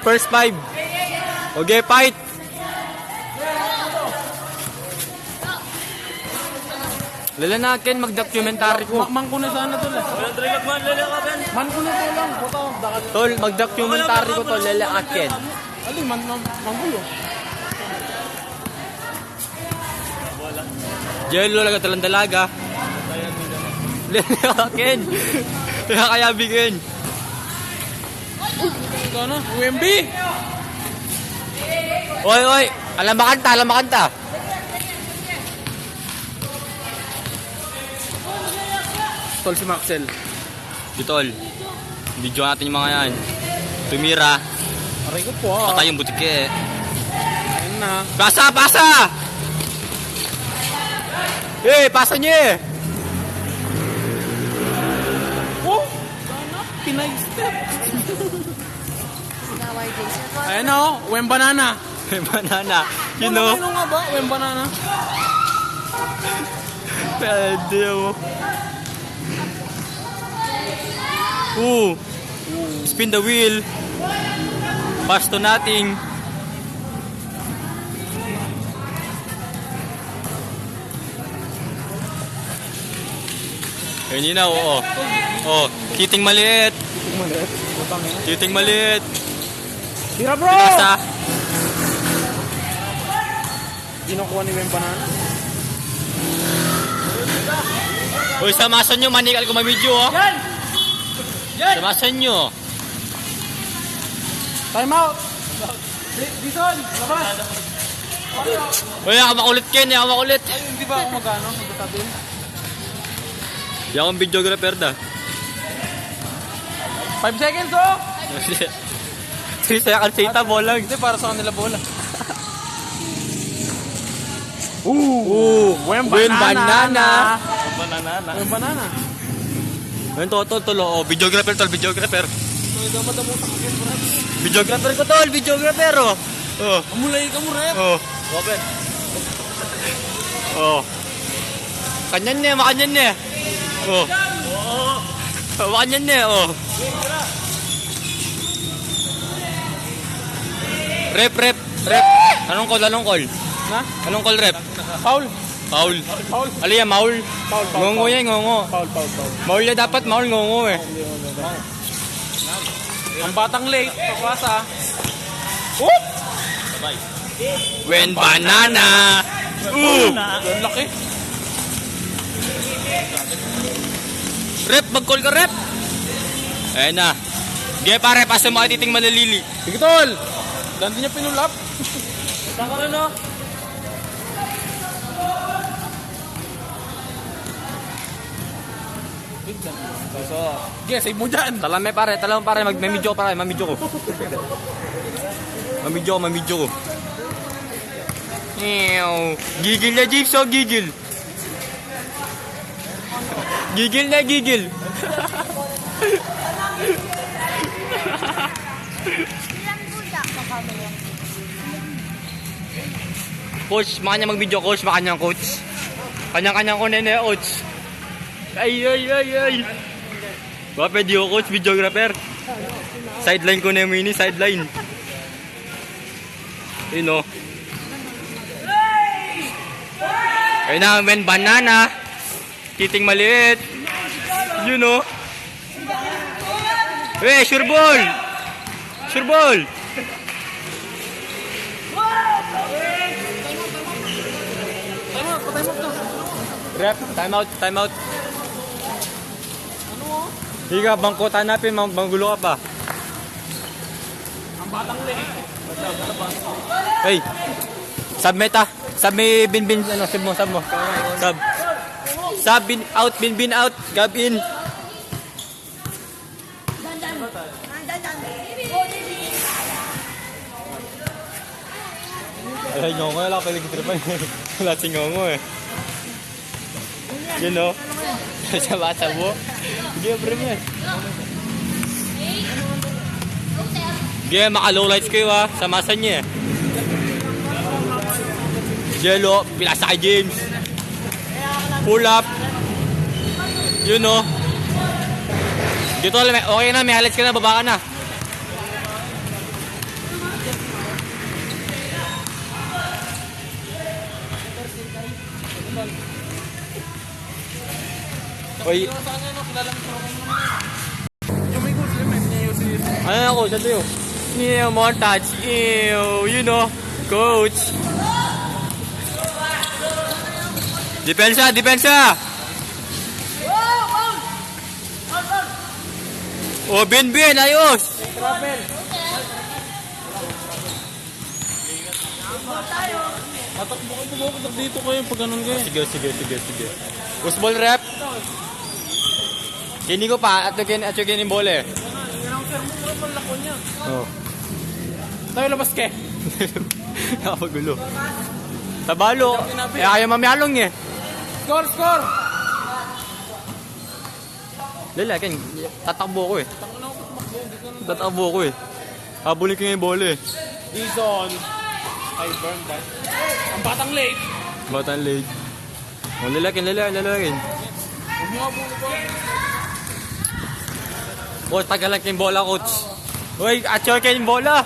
First 5. Okay, fight. Lalanakin, mag-documentary ko. Man ko na sana tol. Man ko na to lang. Tol, mag-documentary ko to, lalanakin. Ali, man ko yun. Jello, laga talang dalaga. Lalanakin. Kaya bigyan. Ito na, UMB. Oy, alam makanta. Tol si Maxel. Ditol, video natin yung mga yan. Tumira, Aray ko po ah. patay yung butike. Ayun na. Pasa! Pasa niya eh! Oh! Sana, Pinay step. Ayan na oh, Wem Banana. May banana. You know? Ano nga ba? Wem Banana. Pwede mo. Spin the wheel. Pass to nothing. Ayun yun na, oo. Kiting maliit. Kiting maliit. Tira bro! Pinasa. Ginakuha ni Wem Banana. Uy, samasan nyo, manikal ko mamidyo, oh. Yan! Samasan nyo. Time out! Bison! Labas! Uy, ako makulit Ken, ako makulit. Ay, hindi ba ako magano? Magtatabi? Di akong videographer na. 5 seconds oh! 3 seconds sa bolang. Hindi, para sa kanila bola. Wem banana. Wem Banana. Ayun, tol. Oh, videographer. Ito madamutan ka bro. Videographer ko, tol. Videographer, oh. Amulay ka mo rep. Open. Kanyan niya, makanyan niya. Makanyan niya, Rep. Anong call? Na? Anong call, rep? Foul. Foul. Foul. Aliya, maul. Foul. Ngongo yan, ngongo. Foul. Maul yan dapat, maul, ngongo eh. Ang batang late, papasa. When banana. Ang laki. Rep, mag-call ka, rep. Ayan na. Sige pare, pasa mo kay titing malalili. Sige tol. Dandi niya pinulap. Saan ka rin oh? Sige, save mo dyan. Talame pare, mamidyo ko pare, mamidyo ko. Mamidyo ko. Gigil na Jeeps, gigil. Gigil na. Coach, makanya mag-video, coach, makanyang coach. Kanyang-kanyang ko nene, coach. Ay. Ba, pwede ko, coach, videographer. Sideline ko na yung mini, sideline. Yun, o. Ayun na, men, banana. Kiting maliit. Yun, o. Sure ball. Rep, time out. Higa, bangko, tanapin, manggulo ka pa. Ang batang late. Hey, sub meta. Sub may bin, sub mo. Sub, bin out, gab in. Ay, ngongo, wala ka paling tripan. Wala si ngongo eh. You know? Sa bata mo. Sige, premier. Sige, maka-low lights kayo ha. Samasan niya eh. Jello, pinasa kay James. Pull up. You know? Dito, okay na, may highlights ka na, baba ka na. Oy, Sana no, kilala mo ako naman. Yung may goals yun, may sinayos. ano na coach? Ano yun? Ew, montage. Ew, you know. Coach. Depensa, depensa! Oh, bin, ayos! Travel. Tatakbo ko, bumukod dito kayo pag ganun kayo. Sige. Usball rep. Kini ko pa, at yung yung bola eh. Announcer mo, wala pang lako niya. Oh. Tayo labas ke. Nakapagulo. Tabalo. Eh, ayaw mamyalong eh. Score! Lalakin, tatakbo ko eh. Tango na ako tumakbo. Dito na. Tatakbo ko eh. Habulin ko yung bola eh. Dizon. I burned that. Ang batang late. Batang late. Oh, lalakin. Huwag mo nga bulo ko. Coach, tagalan ko yung bola, coach. Uy, at yung bola.